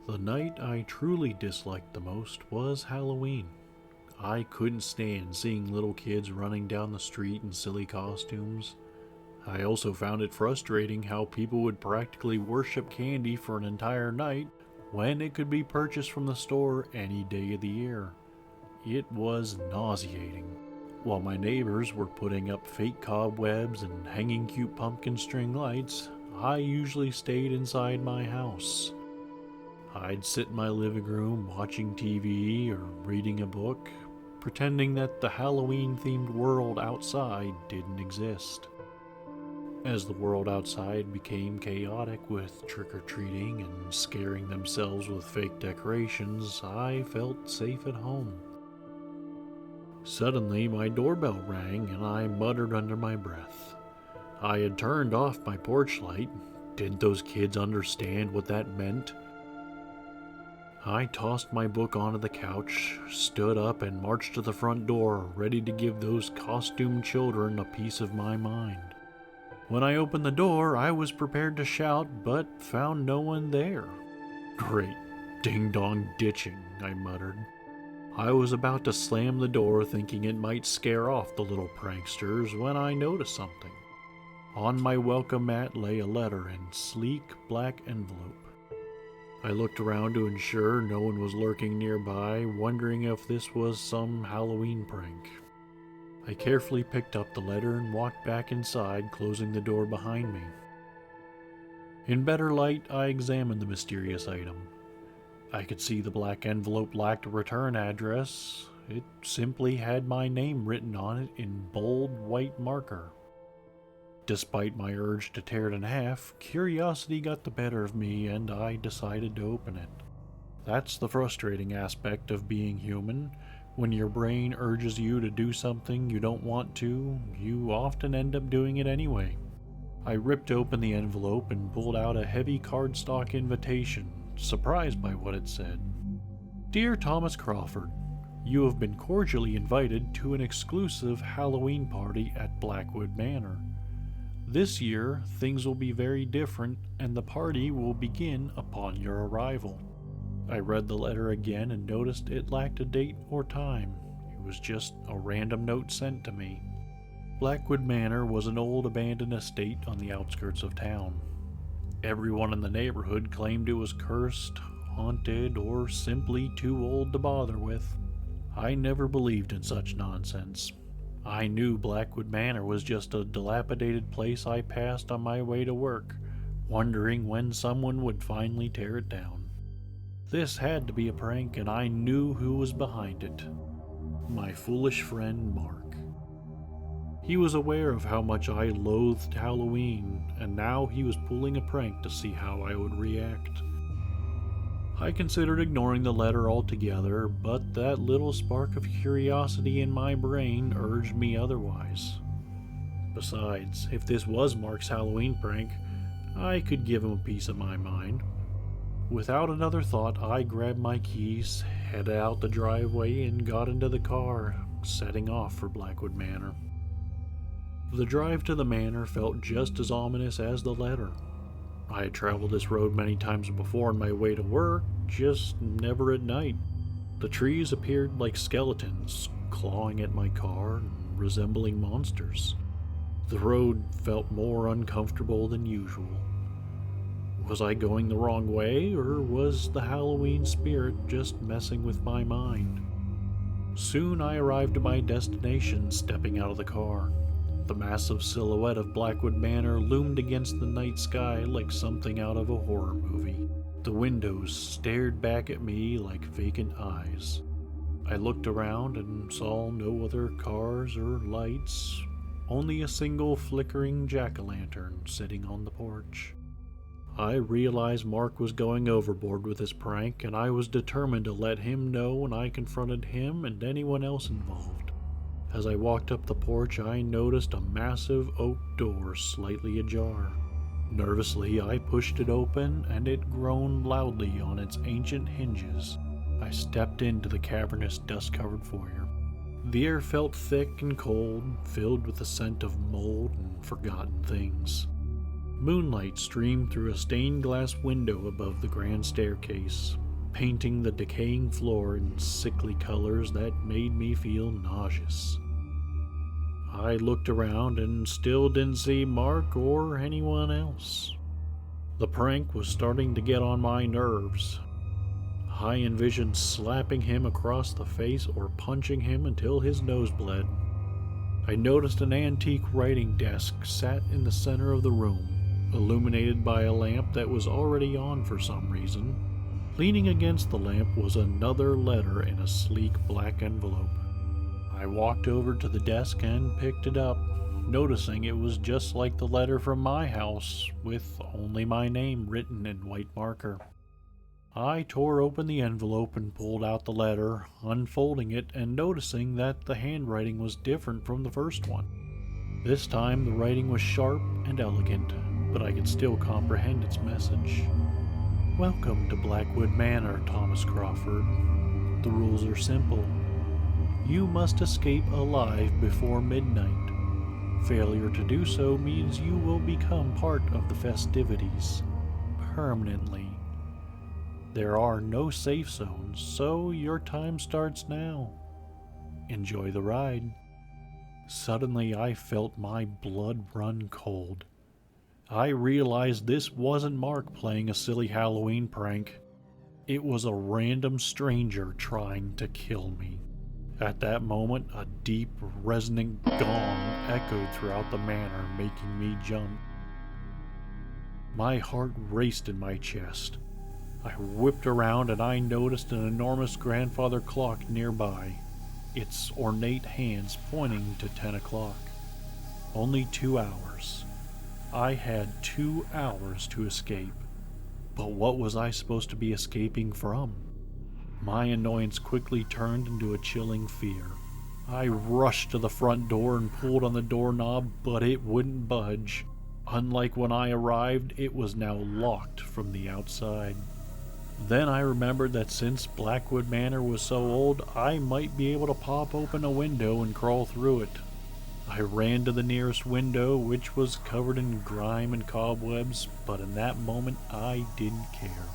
The night I truly disliked the most was Halloween. I couldn't stand seeing little kids running down the street in silly costumes. I also found it frustrating how people would practically worship candy for an entire night when it could be purchased from the store any day of the year. It was nauseating. While my neighbors were putting up fake cobwebs and hanging cute pumpkin string lights, I usually stayed inside my house. I'd sit in my living room watching TV or reading a book, pretending that the Halloween-themed world outside didn't exist. As the world outside became chaotic with trick-or-treating and scaring themselves with fake decorations, I felt safe at home. Suddenly, my doorbell rang and I muttered under my breath. I had turned off my porch light. Didn't those kids understand what that meant? I tossed my book onto the couch, stood up, and marched to the front door, ready to give those costumed children a piece of my mind. When I opened the door, I was prepared to shout, but found no one there. Great ding-dong ditching, I muttered. I was about to slam the door thinking it might scare off the little pranksters when I noticed something. On my welcome mat lay a letter in sleek black envelope. I looked around to ensure no one was lurking nearby, wondering if this was some Halloween prank. I carefully picked up the letter and walked back inside, closing the door behind me. In better light, I examined the mysterious item. I could see the black envelope lacked a return address. It simply had my name written on it in bold white marker. Despite my urge to tear it in half, curiosity got the better of me and I decided to open it. That's the frustrating aspect of being human. When your brain urges you to do something you don't want to, you often end up doing it anyway. I ripped open the envelope and pulled out a heavy cardstock invitation, surprised by what it said. Dear Thomas Crawford, you have been cordially invited to an exclusive Halloween party at Blackwood Manor. This year, things will be very different, and the party will begin upon your arrival. I read the letter again and noticed it lacked a date or time. It was just a random note sent to me. Blackwood Manor was an old abandoned estate on the outskirts of town. Everyone in the neighborhood claimed it was cursed, haunted, or simply too old to bother with. I never believed in such nonsense. I knew Blackwood Manor was just a dilapidated place I passed on my way to work, wondering when someone would finally tear it down. This had to be a prank, and I knew who was behind it. My foolish friend Mark. He was aware of how much I loathed Halloween, and now he was pulling a prank to see how I would react. I considered ignoring the letter altogether, but that little spark of curiosity in my brain urged me otherwise. Besides, if this was Mark's Halloween prank, I could give him a piece of my mind. Without another thought, I grabbed my keys, headed out the driveway, and got into the car, setting off for Blackwood Manor. The drive to the manor felt just as ominous as the letter. I had traveled this road many times before on my way to work, just never at night. The trees appeared like skeletons, clawing at my car and resembling monsters. The road felt more uncomfortable than usual. Was I going the wrong way, or was the Halloween spirit just messing with my mind? Soon I arrived at my destination, stepping out of the car. The massive silhouette of Blackwood Manor loomed against the night sky like something out of a horror movie. The windows stared back at me like vacant eyes. I looked around and saw no other cars or lights, only a single flickering jack-o'-lantern sitting on the porch. I realized Mark was going overboard with his prank, and I was determined to let him know when I confronted him and anyone else involved. As I walked up the porch, I noticed a massive oak door slightly ajar. Nervously, I pushed it open, and it groaned loudly on its ancient hinges. I stepped into the cavernous, dust-covered foyer. The air felt thick and cold, filled with the scent of mold and forgotten things. Moonlight streamed through a stained glass window above the grand staircase, painting the decaying floor in sickly colors that made me feel nauseous. I looked around and still didn't see Mark or anyone else. The prank was starting to get on my nerves. I envisioned slapping him across the face or punching him until his nose bled. I noticed an antique writing desk sat in the center of the room, illuminated by a lamp that was already on for some reason. Leaning against the lamp was another letter in a sleek black envelope. I walked over to the desk and picked it up, noticing it was just like the letter from my house, with only my name written in white marker. I tore open the envelope and pulled out the letter, unfolding it and noticing that the handwriting was different from the first one. This time the writing was sharp and elegant, but I could still comprehend its message. "Welcome to Blackwood Manor, Thomas Crawford. The rules are simple. You must escape alive before midnight. Failure to do so means you will become part of the festivities, permanently. There are no safe zones, so your time starts now. Enjoy the ride." Suddenly, I felt my blood run cold. I realized this wasn't Mark playing a silly Halloween prank. It was a random stranger trying to kill me. At that moment, a deep, resonant gong echoed throughout the manor, making me jump. My heart raced in my chest. I whipped around and I noticed an enormous grandfather clock nearby, its ornate hands pointing to 10 o'clock. Only 2 hours. I had 2 hours to escape. But what was I supposed to be escaping from? My annoyance quickly turned into a chilling fear. I rushed to the front door and pulled on the doorknob, but it wouldn't budge. Unlike when I arrived, it was now locked from the outside. Then I remembered that since Blackwood Manor was so old, I might be able to pop open a window and crawl through it. I ran to the nearest window, which was covered in grime and cobwebs, but in that moment I didn't care.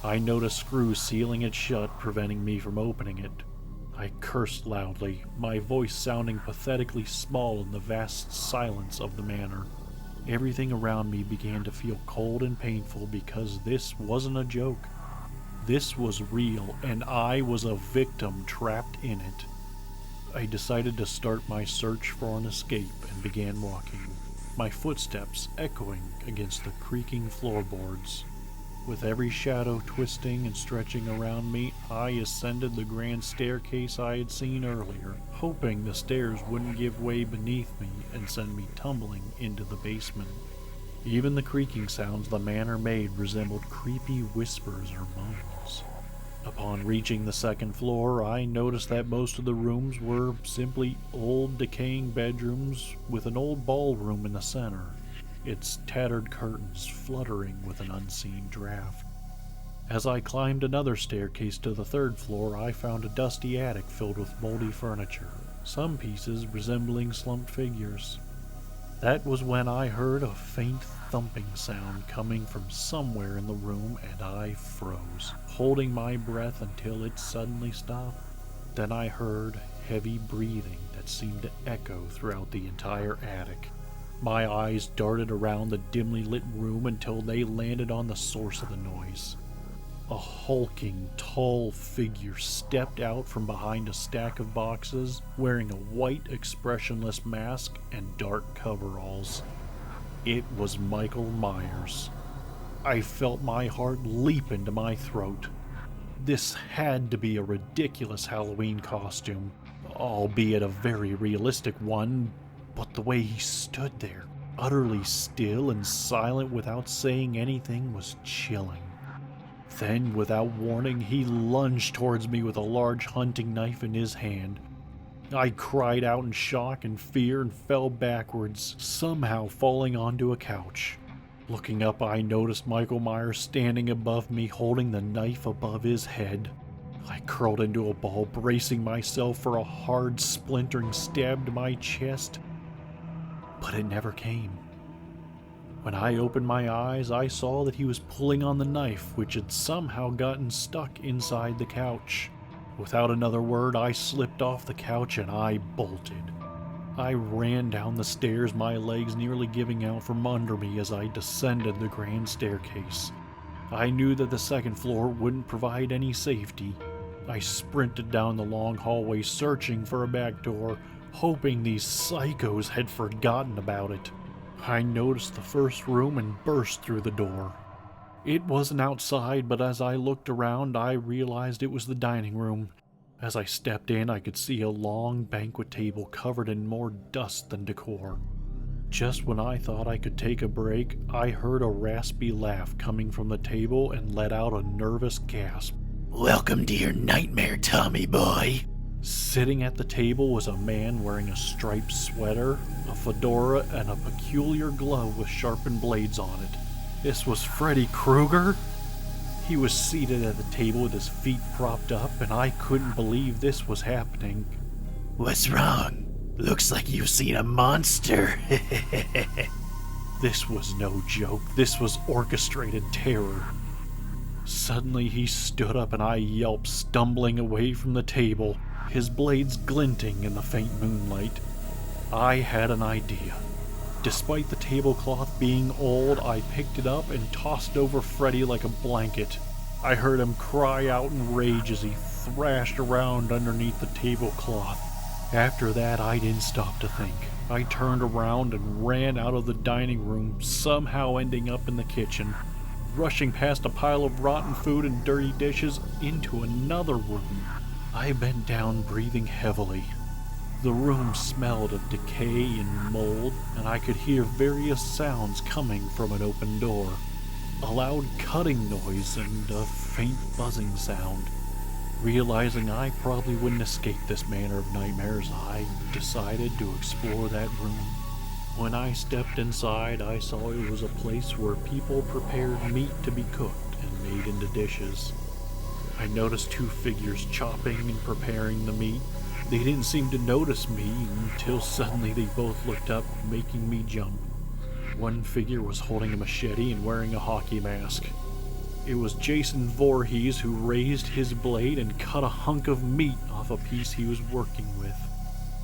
I noticed screws sealing it shut, preventing me from opening it. I cursed loudly, my voice sounding pathetically small in the vast silence of the manor. Everything around me began to feel cold and painful because this wasn't a joke. This was real, and I was a victim trapped in it. I decided to start my search for an escape and began walking, my footsteps echoing against the creaking floorboards. With every shadow twisting and stretching around me, I ascended the grand staircase I had seen earlier, hoping the stairs wouldn't give way beneath me and send me tumbling into the basement. Even the creaking sounds the manor made resembled creepy whispers or moans. Upon reaching the second floor, I noticed that most of the rooms were simply old, decaying bedrooms with an old ballroom in the center, its tattered curtains fluttering with an unseen draft. As I climbed another staircase to the third floor, I found a dusty attic filled with moldy furniture, some pieces resembling slumped figures. That was when I heard a faint thumping sound coming from somewhere in the room, and I froze, holding my breath until it suddenly stopped. Then I heard heavy breathing that seemed to echo throughout the entire attic. My eyes darted around the dimly lit room until they landed on the source of the noise. A hulking, tall figure stepped out from behind a stack of boxes, wearing a white, expressionless mask and dark coveralls. It was Michael Myers. I felt my heart leap into my throat. This had to be a ridiculous Halloween costume, albeit a very realistic one, but the way he stood there, utterly still and silent without saying anything, was chilling. Then, without warning, he lunged towards me with a large hunting knife in his hand. I cried out in shock and fear and fell backwards, somehow falling onto a couch. Looking up, I noticed Michael Myers standing above me, holding the knife above his head. I curled into a ball, bracing myself for a hard, splintering stab to my chest, but it never came. When I opened my eyes, I saw that he was pulling on the knife, which had somehow gotten stuck inside the couch. Without another word, I slipped off the couch and I bolted. I ran down the stairs, my legs nearly giving out from under me as I descended the grand staircase. I knew that the second floor wouldn't provide any safety. I sprinted down the long hallway searching for a back door, hoping these psychos had forgotten about it. I noticed the first room and burst through the door. It wasn't outside, but as I looked around, I realized it was the dining room. As I stepped in, I could see a long banquet table covered in more dust than decor. Just when I thought I could take a break, I heard a raspy laugh coming from the table and let out a nervous gasp. "Welcome to your nightmare, Tommy boy." Sitting at the table was a man wearing a striped sweater, a fedora, and a peculiar glove with sharpened blades on it. This was Freddy Krueger? He was seated at the table with his feet propped up, and I couldn't believe this was happening. "What's wrong? Looks like you've seen a monster." This was no joke. This was orchestrated terror. Suddenly he stood up and I yelped, stumbling away from the table, his blades glinting in the faint moonlight. I had an idea. Despite the tablecloth being old, I picked it up and tossed over Freddy like a blanket. I heard him cry out in rage as he thrashed around underneath the tablecloth. After that, I didn't stop to think. I turned around and ran out of the dining room, somehow ending up in the kitchen, rushing past a pile of rotten food and dirty dishes into another room. I bent down, breathing heavily. The room smelled of decay and mold, and I could hear various sounds coming from an open door. A loud cutting noise and a faint buzzing sound. Realizing I probably wouldn't escape this manner of nightmares, I decided to explore that room. When I stepped inside, I saw it was a place where people prepared meat to be cooked and made into dishes. I noticed two figures chopping and preparing the meat. They didn't seem to notice me until suddenly they both looked up, making me jump. One figure was holding a machete and wearing a hockey mask. It was Jason Voorhees, who raised his blade and cut a hunk of meat off a piece he was working with.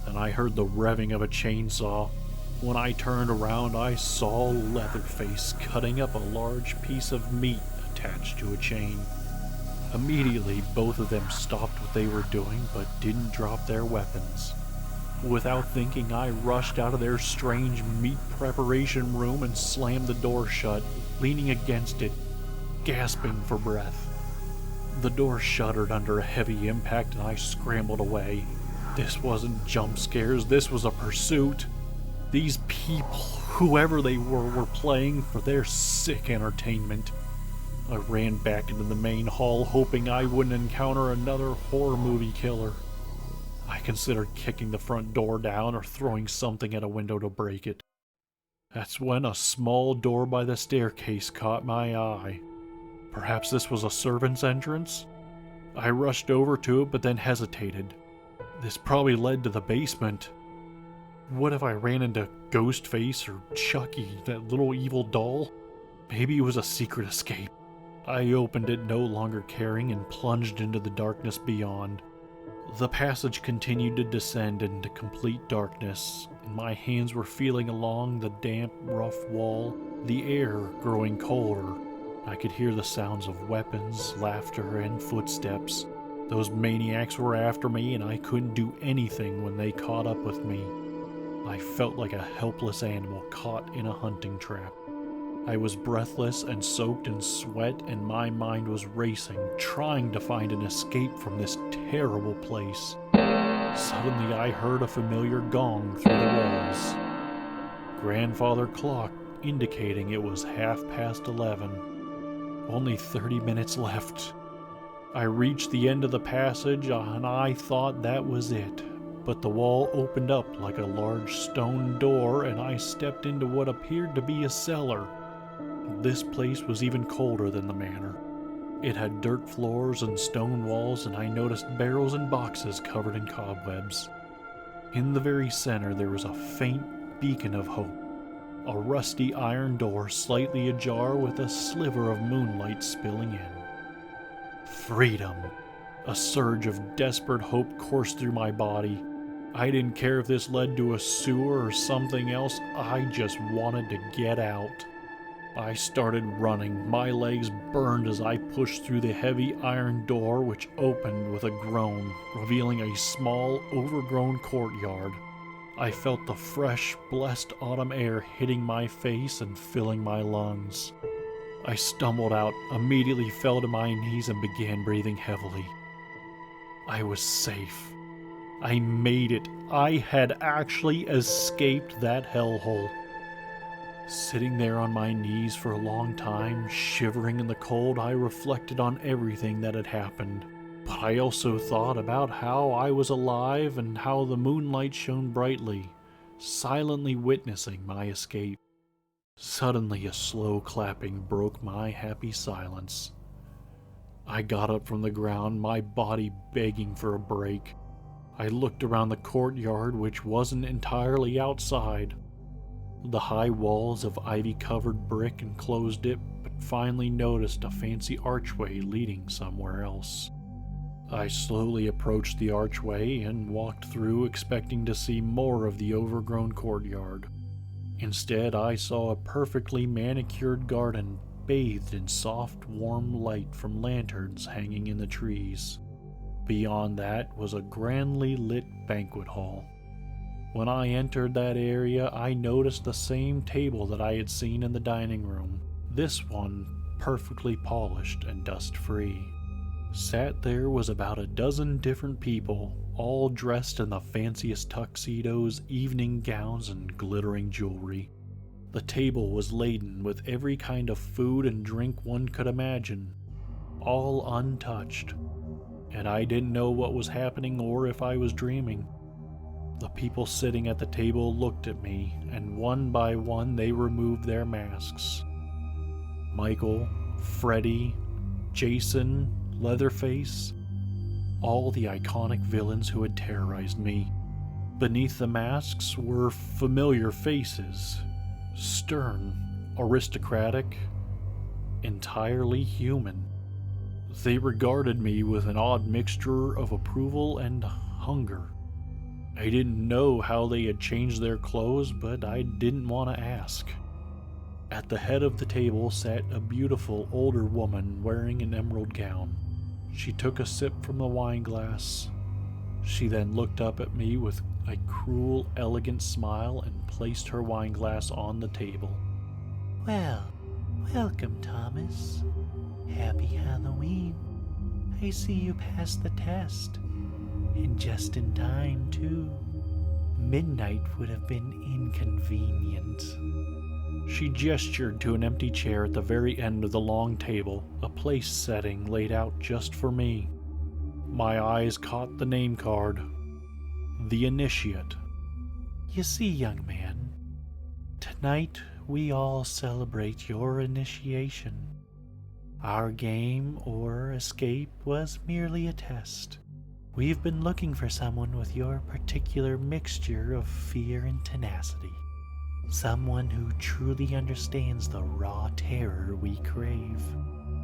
And I heard the revving of a chainsaw. When I turned around, I saw Leatherface cutting up a large piece of meat attached to a chain. Immediately, both of them stopped what they were doing, but didn't drop their weapons. Without thinking, I rushed out of their strange meat preparation room and slammed the door shut, leaning against it, gasping for breath. The door shuddered under a heavy impact and I scrambled away. This wasn't jump scares, this was a pursuit. These people, whoever they were playing for their sick entertainment. I ran back into the main hall, hoping I wouldn't encounter another horror movie killer. I considered kicking the front door down or throwing something at a window to break it. That's when a small door by the staircase caught my eye. Perhaps this was a servant's entrance? I rushed over to it, but then hesitated. This probably led to the basement. What if I ran into Ghostface or Chucky, that little evil doll? Maybe it was a secret escape. I opened it, no longer caring, and plunged into the darkness beyond. The passage continued to descend into complete darkness, and my hands were feeling along the damp, rough wall, the air growing colder. I could hear the sounds of weapons, laughter, and footsteps. Those maniacs were after me, and I couldn't do anything when they caught up with me. I felt like a helpless animal caught in a hunting trap. I was breathless and soaked in sweat, and my mind was racing, trying to find an escape from this terrible place. Suddenly I heard a familiar gong through the walls. Grandfather clock indicating it was 11:30. Only 30 minutes left. I reached the end of the passage and I thought that was it. But the wall opened up like a large stone door and I stepped into what appeared to be a cellar. This place was even colder than the manor. It had dirt floors and stone walls, and I noticed barrels and boxes covered in cobwebs. In the very center there was a faint beacon of hope. A rusty iron door slightly ajar with a sliver of moonlight spilling in. Freedom! A surge of desperate hope coursed through my body. I didn't care if this led to a sewer or something else, I just wanted to get out. I started running. My legs burned as I pushed through the heavy iron door, which opened with a groan, revealing a small, overgrown courtyard. I felt the fresh, blessed autumn air hitting my face and filling my lungs. I stumbled out, immediately fell to my knees, and began breathing heavily. I was safe. I made it. I had actually escaped that hellhole. Sitting there on my knees for a long time, shivering in the cold, I reflected on everything that had happened. But I also thought about how I was alive and how the moonlight shone brightly, silently witnessing my escape. Suddenly, a slow clapping broke my happy silence. I got up from the ground, my body begging for a break. I looked around the courtyard, which wasn't entirely outside. The high walls of ivy-covered brick enclosed it, but finally noticed a fancy archway leading somewhere else. I slowly approached the archway and walked through, expecting to see more of the overgrown courtyard. Instead, I saw a perfectly manicured garden bathed in soft, warm light from lanterns hanging in the trees. Beyond that was a grandly lit banquet hall. When I entered that area, I noticed the same table that I had seen in the dining room, this one perfectly polished and dust-free. Sat there was about a dozen different people, all dressed in the fanciest tuxedos, evening gowns, and glittering jewelry. The table was laden with every kind of food and drink one could imagine, all untouched, and I didn't know what was happening or if I was dreaming. The people sitting at the table looked at me, and one by one they removed their masks. Michael, Freddy, Jason, Leatherface, all the iconic villains who had terrorized me. Beneath the masks were familiar faces, stern, aristocratic, entirely human. They regarded me with an odd mixture of approval and hunger. I didn't know how they had changed their clothes, but I didn't want to ask. At the head of the table sat a beautiful older woman wearing an emerald gown. She took a sip from the wine glass. She then looked up at me with a cruel, elegant smile and placed her wine glass on the table. Well, welcome, Thomas. Happy Halloween. I see you passed the test. And just in time, too. Midnight would have been inconvenient. She gestured to an empty chair at the very end of the long table, a place setting laid out just for me. My eyes caught the name card. The Initiate. You see, young man, tonight we all celebrate your initiation. Our game or escape was merely a test. We've been looking for someone with your particular mixture of fear and tenacity. Someone who truly understands the raw terror we crave.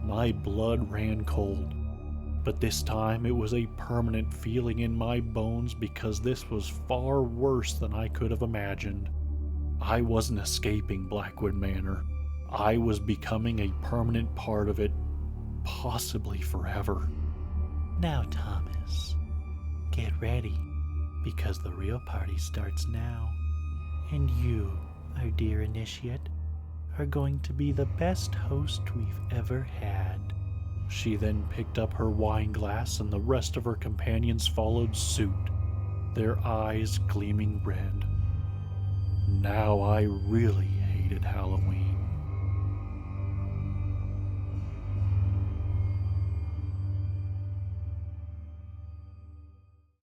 My blood ran cold, but this time it was a permanent feeling in my bones because this was far worse than I could have imagined. I wasn't escaping Blackwood Manor. I was becoming a permanent part of it, possibly forever. Now, Thomas, get ready, because the real party starts now. And you, our dear initiate, are going to be the best host we've ever had. She then picked up her wine glass and the rest of her companions followed suit, their eyes gleaming red. Now I really hated Halloween.